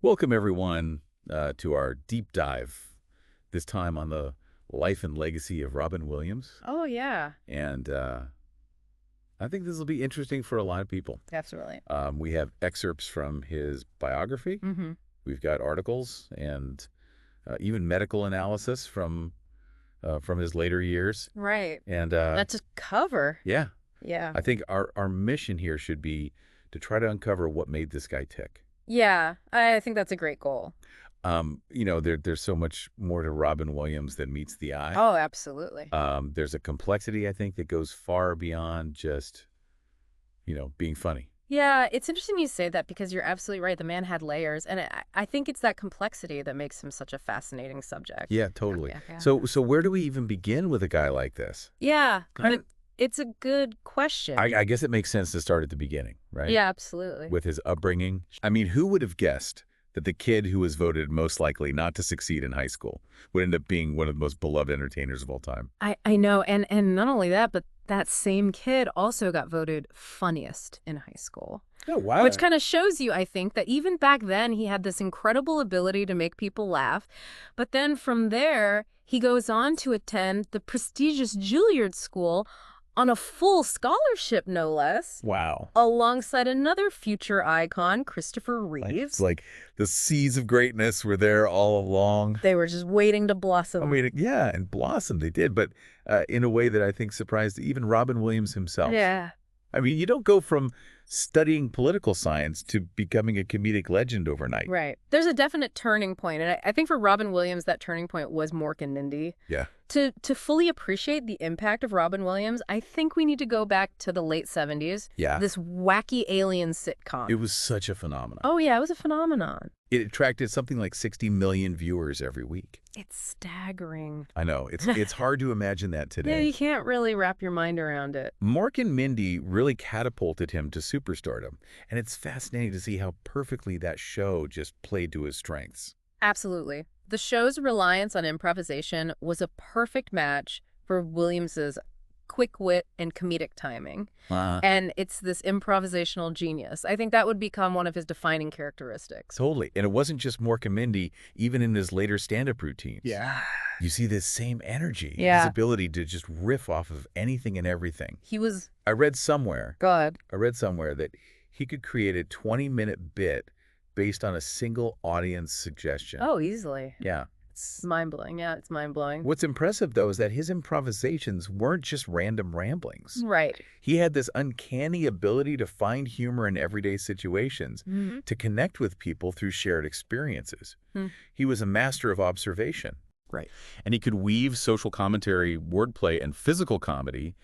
Welcome, everyone, to our deep dive, this time on the life and legacy of Robin Williams. Oh, yeah, And I think this will be interesting for a lot of people. absolutely. We have excerpts from his biography. Mm-hmm. We've got articles and even medical analysis from his later years. Right. And That's a cover. yeah, Yeah. I think our mission here should be to try to uncover what made this guy tick. Yeah, I think that's a great goal. There's so much more to Robin Williams than meets the eye. Oh, absolutely. There's a complexity, I think, that goes far beyond just, being funny. Yeah, it's interesting you say that because you're absolutely right. The man had layers, and I think it's that complexity that makes him such a fascinating subject. Yeah, totally. Yeah. So where do we even begin with a guy like this? Yeah, I, it's a good question. I guess it makes sense to start at the beginning, right? Yeah, absolutely. With his upbringing. I mean, who would have guessed that the kid who was voted most likely not to succeed in high school would end up being one of the most beloved entertainers of all time? I know, and not only that, but that same kid also got voted funniest in high school. Oh, wow. Which kind of shows you, I think, that even back then he had this incredible ability to make people laugh. But then from there, he goes on to attend the prestigious Juilliard School on a full scholarship, no less, Wow. alongside another future icon, Christopher Reeves. It's like the seeds of greatness were there all along. They were just waiting to blossom. I mean, yeah, and blossom they did, but in a way that I think surprised even Robin Williams himself. Yeah. I mean, you don't go from studying political science to becoming a comedic legend overnight. Right. There's a definite turning point, and I think for Robin Williams, that turning point was Mork and Mindy. Yeah. To fully appreciate the impact of Robin Williams, I think we need to go back to the late 70s. Yeah. This wacky alien sitcom. It was such a phenomenon. Oh, yeah, it was a phenomenon. It attracted something like 60 million viewers every week. It's staggering. I know. It's hard to imagine that Yeah, today. you can't really wrap your mind around it. Mork and Mindy really catapulted him to superstardom, and it's fascinating to see how perfectly that show just played to his strengths. Absolutely. The show's reliance on improvisation was a perfect match for Williams's quick wit and comedic timing. And it's this improvisational genius. I think that would become one of his defining characteristics. Totally. And it wasn't just Mork and Mindy, even in his later stand-up routines. Yeah. You see this same energy, Yeah. his ability to just riff off of anything and everything. He was I read somewhere good. that he could create a 20-minute bit based on a single audience suggestion. Oh, easily. Yeah. It's mind-blowing. Yeah, it's mind-blowing. What's impressive, though, is that his improvisations weren't just random ramblings. Right. He had this uncanny ability to find humor in everyday situations, Mm-hmm. to connect with people through shared experiences. Hmm. He was a master of observation. Right. And he could weave social commentary, wordplay, and physical comedy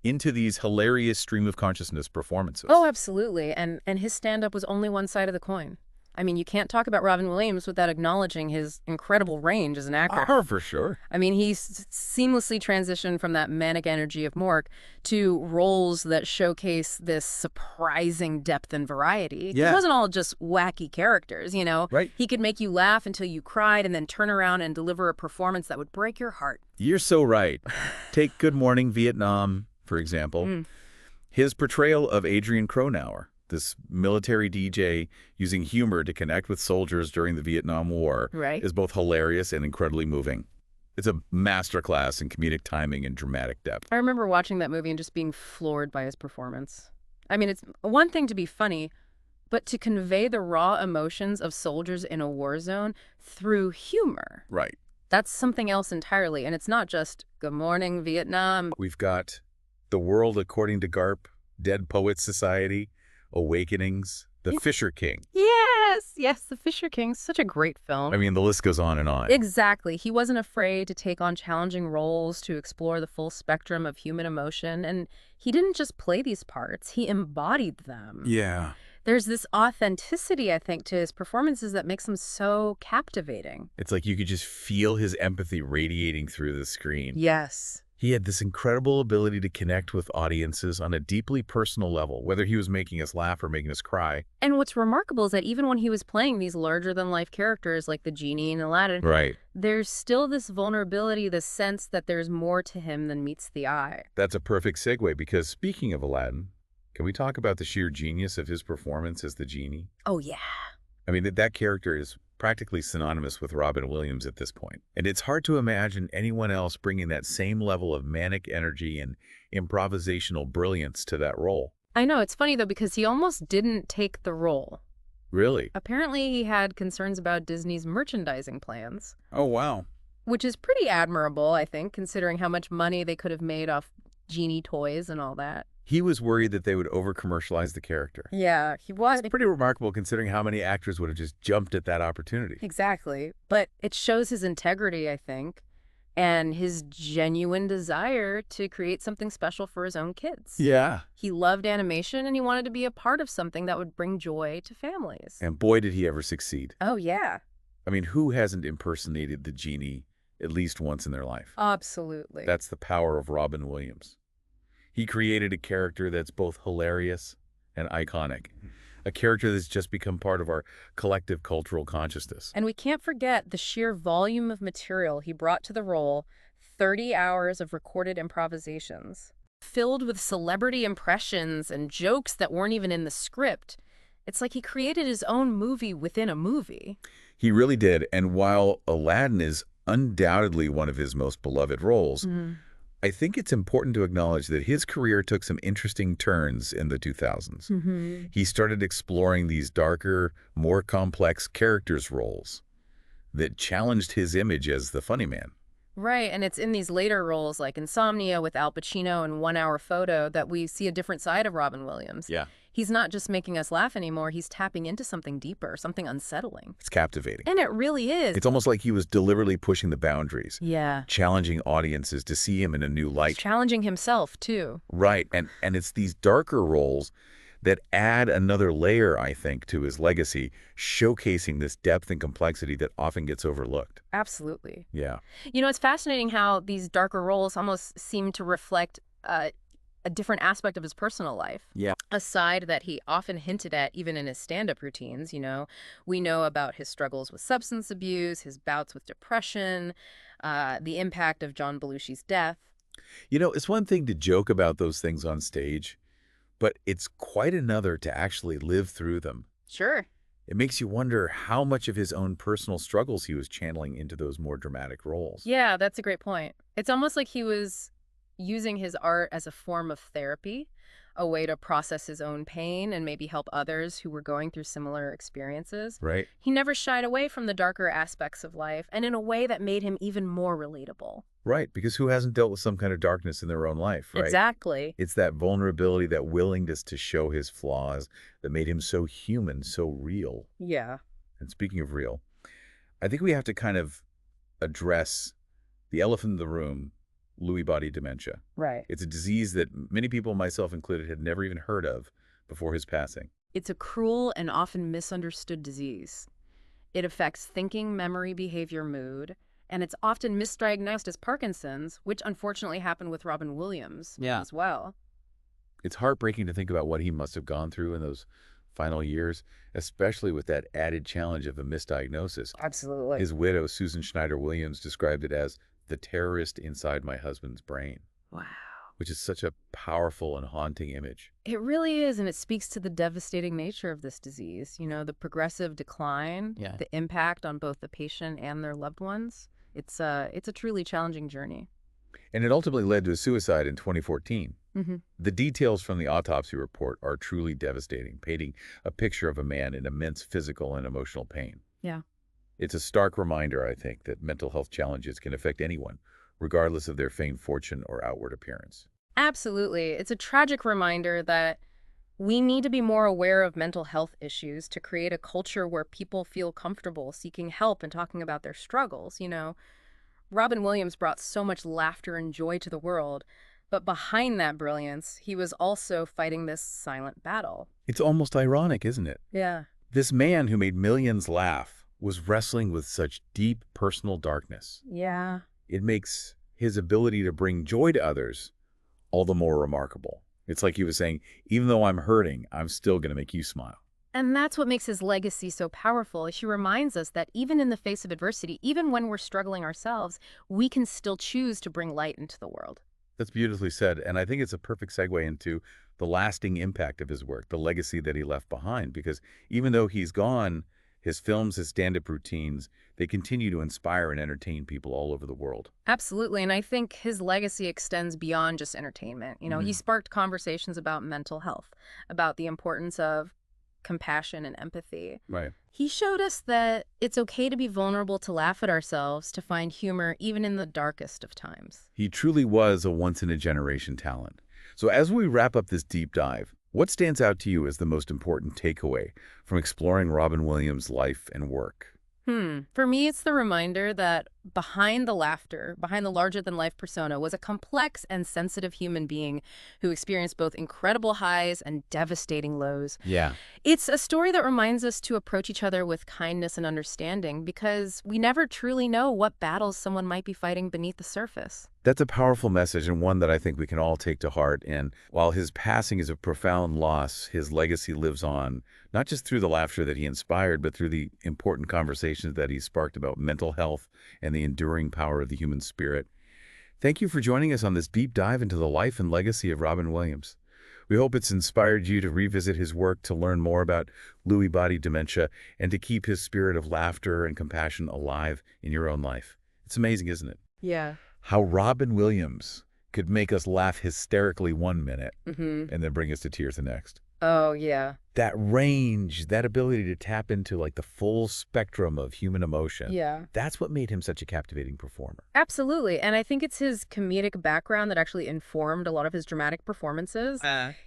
into these hilarious stream of consciousness performances. Oh, absolutely. And his stand-up was only one side of the coin. I mean, you can't talk about Robin Williams without acknowledging his incredible range as an actor. Oh, for sure. I mean, he seamlessly transitioned from that manic energy of Mork to roles that showcase this surprising depth and variety. Yeah. It wasn't all just wacky characters, you know? Right. He could make you laugh until you cried and then turn around and deliver a performance that would break your heart. You're so right. Take Good Morning Vietnam, for example. Mm. His portrayal of Adrian Cronauer, this military DJ using humor to connect with soldiers during the Vietnam War, Right. is both hilarious and incredibly moving. It's a masterclass in comedic timing and dramatic depth. I remember watching that movie and just being floored by his performance. I mean, it's one thing to be funny, but to convey the raw emotions of soldiers in a war zone through humor. Right. That's something else entirely. And it's not just Good Morning Vietnam. We've got The World According to Garp, Dead Poets Society, Awakenings, The Fisher King. Yes, The Fisher King. Such a great film. I mean, the list goes on and on. Exactly. He wasn't afraid to take on challenging roles to explore the full spectrum of human emotion. And he didn't just play these parts, he embodied them. Yeah. There's this authenticity, I think, to his performances that makes them so captivating. It's like you could just feel his empathy radiating through the screen. Yes. He had this incredible ability to connect with audiences on a deeply personal level, whether he was making us laugh or making us cry. And what's remarkable is that even when he was playing these larger-than-life characters like the genie in Aladdin, Right. there's still this vulnerability, this sense that there's more to him than meets the eye. That's a perfect segue because speaking of Aladdin, can we talk about the sheer genius of his performance as the genie? Oh, yeah. I mean, that character is practically synonymous with Robin Williams at this point. And it's hard to imagine anyone else bringing that same level of manic energy and improvisational brilliance to that role. I know, it's funny though, because he almost didn't take the role. Really? Apparently, he had concerns about Disney's merchandising plans, Oh, wow. which is pretty admirable, I think, considering how much money they could have made off genie toys and all that. He was worried that they would over-commercialize the character. Yeah, he was. It's pretty remarkable considering how many actors would have just jumped at that opportunity. Exactly. But it shows his integrity, I think, and his genuine desire to create something special for his own kids. Yeah. He loved animation, and he wanted to be a part of something that would bring joy to families. And boy, did he ever succeed. Oh, yeah. I mean, who hasn't impersonated the genie at least once in their life? Absolutely. That's the power of Robin Williams. He created a character that's both hilarious and iconic, a character that's just become part of our collective cultural consciousness. And we can't forget the sheer volume of material he brought to the role, 30 hours of recorded improvisations, filled with celebrity impressions and jokes that weren't even in the script. It's like he created his own movie within a movie. He really did, and while Aladdin is undoubtedly one of his most beloved roles, I think it's important to acknowledge that his career took some interesting turns in the 2000s. He started exploring these darker, more complex characters roles that challenged his image as the funny man. Right, and it's in these later roles like Insomnia with Al Pacino and 1 Hour Photo that we see a different side of Robin Williams. Yeah. He's not just making us laugh anymore, he's tapping into something deeper, something unsettling. It's captivating. And it really is. It's almost like he was deliberately pushing the boundaries. Yeah. Challenging audiences to see him in a new light. Challenging himself, too. Right, and it's these darker roles that add another layer, I think, to his legacy, showcasing this depth and complexity that often gets overlooked. Absolutely. Yeah. You know, it's fascinating how these darker roles almost seem to reflect a different aspect of his personal life. Yeah. A side that he often hinted at even in his stand-up routines, you know. We know about his struggles with substance abuse, his bouts with depression, the impact of John Belushi's death. You know, it's one thing to joke about those things on stage, but it's quite another to actually live through them. Sure. It makes you wonder how much of his own personal struggles he was channeling into those more dramatic roles. Yeah, that's a great point. It's almost like he was using his art as a form of therapy, a way to process his own pain and maybe help others who were going through similar experiences. Right? He never shied away from the darker aspects of life, and in a way that made him even more relatable. Right, because who hasn't dealt with some kind of darkness in their own life, right? Exactly. It's that vulnerability, that willingness to show his flaws that made him so human, so real. Yeah. And speaking of real, I think we have to kind of address the elephant in the room, Lewy body dementia. Right. It's a disease that many people, myself included, had never even heard of before his passing. It's a cruel and often misunderstood disease. It affects thinking, memory, behavior, mood, and it's often misdiagnosed as Parkinson's, which unfortunately happened with Robin Williams as well. It's heartbreaking to think about what he must have gone through in those final years, especially with that added challenge of a misdiagnosis. Absolutely. His widow, Susan Schneider Williams, described it as the terrorist inside my husband's brain. Wow. Which is such a powerful and haunting image. It really is, and it speaks to the devastating nature of this disease. You know, the progressive decline, the impact on both the patient and their loved ones. It's a truly challenging journey. And it ultimately led to a suicide in 2014. The details from the autopsy report are truly devastating, painting a picture of a man in immense physical and emotional pain. Yeah. It's a stark reminder, I think, that mental health challenges can affect anyone, regardless of their fame, fortune, or outward appearance. Absolutely. It's a tragic reminder that we need to be more aware of mental health issues to create a culture where people feel comfortable seeking help and talking about their struggles. You know, Robin Williams brought so much laughter and joy to the world, but behind that brilliance, he was also fighting this silent battle. It's almost ironic, isn't it? Yeah. This man who made millions laugh was wrestling with such deep personal darkness. Yeah. It makes his ability to bring joy to others all the more remarkable. It's like he was saying, even though I'm hurting, I'm still going to make you smile. And that's what makes his legacy so powerful. She reminds us that even in the face of adversity, even when we're struggling ourselves, we can still choose to bring light into the world. That's beautifully said. And I think it's a perfect segue into the lasting impact of his work, the legacy that he left behind. Because even though he's gone, His films, his stand-up routines, they continue to inspire and entertain people all over the world. Absolutely. And I think his legacy extends beyond just entertainment. He sparked conversations about mental health, about the importance of compassion and empathy. Right. He showed us that it's okay to be vulnerable, to laugh at ourselves, to find humor even in the darkest of times. He truly was a once-in-a-generation talent. So as we wrap up this deep dive, what stands out to you as the most important takeaway from exploring Robin Williams' life and work? For me, it's the reminder that behind the laughter, behind the larger-than-life persona, was a complex and sensitive human being who experienced both incredible highs and devastating lows. Yeah. It's a story that reminds us to approach each other with kindness and understanding because we never truly know what battles someone might be fighting beneath the surface. That's a powerful message and one that I think we can all take to heart. And while his passing is a profound loss, his legacy lives on, not just through the laughter that he inspired, but through the important conversations that he sparked about mental health and the enduring power of the human spirit. Thank you for joining us on this deep dive into the life and legacy of Robin Williams. We hope it's inspired you to revisit his work, to learn more about Lewy body dementia, and to keep his spirit of laughter and compassion alive in your own life. It's amazing, isn't it? Yeah. How Robin Williams could make us laugh hysterically 1 minute Mm-hmm. and then bring us to tears the next. Oh, yeah. That range, that ability to tap into like the full spectrum of human emotion. Yeah. That's what made him such a captivating performer. Absolutely. And I think it's his comedic background that actually informed a lot of his dramatic performances.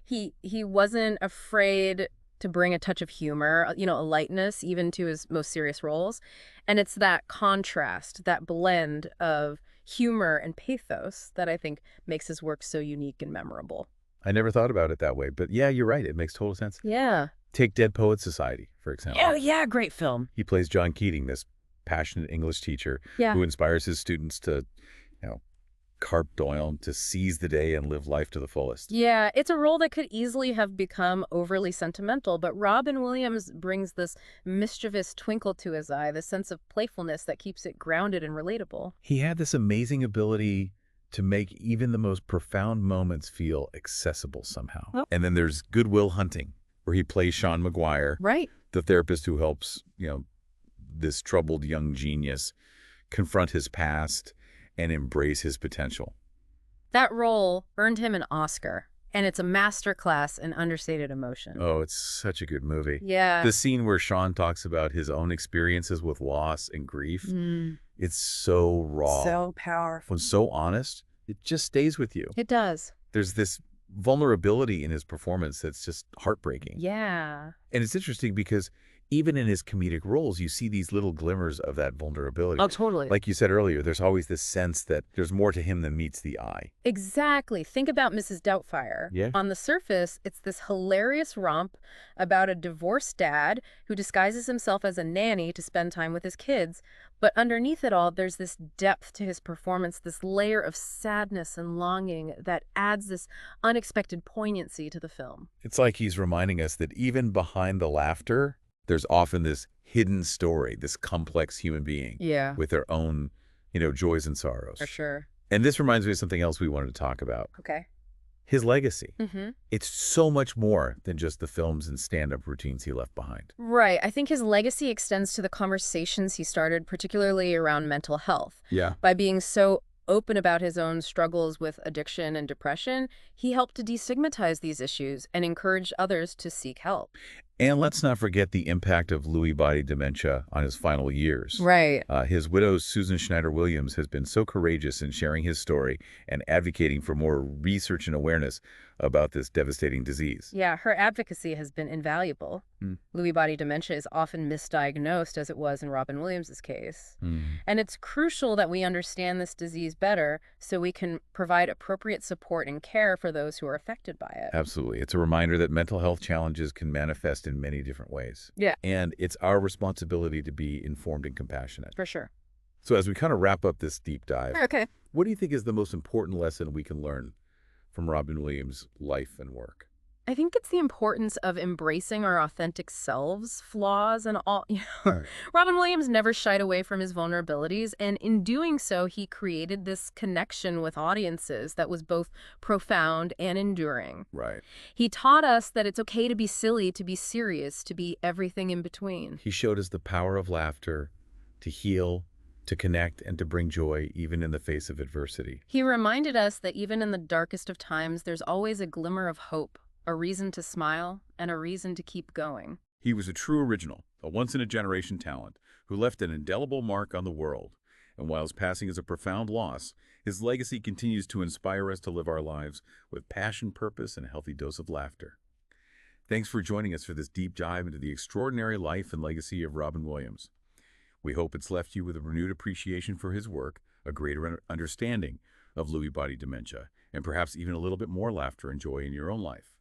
He wasn't afraid to bring a touch of humor, a lightness even to his most serious roles. And it's that contrast, that blend of humor and pathos that I think makes his work so unique and memorable. I never thought about it that way, but yeah, you're right. It makes total sense. Yeah. Take Dead Poets Society, for example. Oh, yeah. Great film. He plays John Keating, this passionate English teacher Yeah. who inspires his students to, carp Doyle, to seize the day and live life to the fullest. Yeah, it's a role that could easily have become overly sentimental, but Robin Williams brings this mischievous twinkle to his eye, this sense of playfulness that keeps it grounded and relatable. He had this amazing ability to make even the most profound moments feel accessible somehow. Oh. And then there's Good Will Hunting, where he plays Sean McGuire, Right. the therapist who helps, this troubled young genius confront his past and embrace his potential. That role earned him an Oscar, and it's a masterclass in understated emotion. Oh, it's such a good movie. Yeah. The scene where Sean talks about his own experiences with loss and grief, it's so raw. So powerful. And so honest, it just stays with you. It does. There's this vulnerability in his performance that's just heartbreaking. Yeah. And it's interesting because even in his comedic roles, you see these little glimmers of that vulnerability. Oh, totally. Like you said earlier, there's always this sense that there's more to him than meets the eye. Exactly. Think about Mrs. Doubtfire. Yeah. On the surface, it's this hilarious romp about a divorced dad who disguises himself as a nanny to spend time with his kids. But underneath it all, there's this depth to his performance, this layer of sadness and longing that adds this unexpected poignancy to the film. It's like he's reminding us that even behind the laughter, there's often this hidden story, this complex human being Yeah. with their own, joys and sorrows. For sure. And this reminds me of something else we wanted to talk about. Okay. His legacy. Mm-hmm. It's so much more than just the films and stand-up routines he left behind. Right. I think his legacy extends to the conversations he started, particularly around mental health. Yeah. By being so open about his own struggles with addiction and depression, he helped to destigmatize these issues and encourage others to seek help. And let's not forget the impact of Lewy body dementia on his final years. Right. His widow, Susan Schneider-Williams, has been so courageous in sharing his story and advocating for more research and awareness about this devastating disease. Yeah, her advocacy has been invaluable. Lewy body dementia is often misdiagnosed, as it was in Robin Williams' case. And it's crucial that we understand this disease better so we can provide appropriate support and care for those who are affected by it. Absolutely. It's a reminder that mental health challenges can manifest in many different ways. Yeah. And it's our responsibility to be informed and compassionate. For sure. So as we kind of wrap up this deep dive, Okay. what do you think is the most important lesson we can learn from Robin Williams' life and work? I think it's the importance of embracing our authentic selves, flaws, and all. Right. Robin Williams never shied away from his vulnerabilities, and in doing so, he created this connection with audiences that was both profound and enduring. Right. He taught us that it's okay to be silly, to be serious, to be everything in between. He showed us the power of laughter to heal, to connect, and to bring joy even in the face of adversity. He reminded us that even in the darkest of times, there's always a glimmer of hope, a reason to smile, and a reason to keep going. He was a true original, a once-in-a-generation talent who left an indelible mark on the world. And while his passing is a profound loss, his legacy continues to inspire us to live our lives with passion, purpose, and a healthy dose of laughter. Thanks for joining us for this deep dive into the extraordinary life and legacy of Robin Williams. We hope it's left you with a renewed appreciation for his work, a greater understanding of Lewy body dementia, and perhaps even a little bit more laughter and joy in your own life.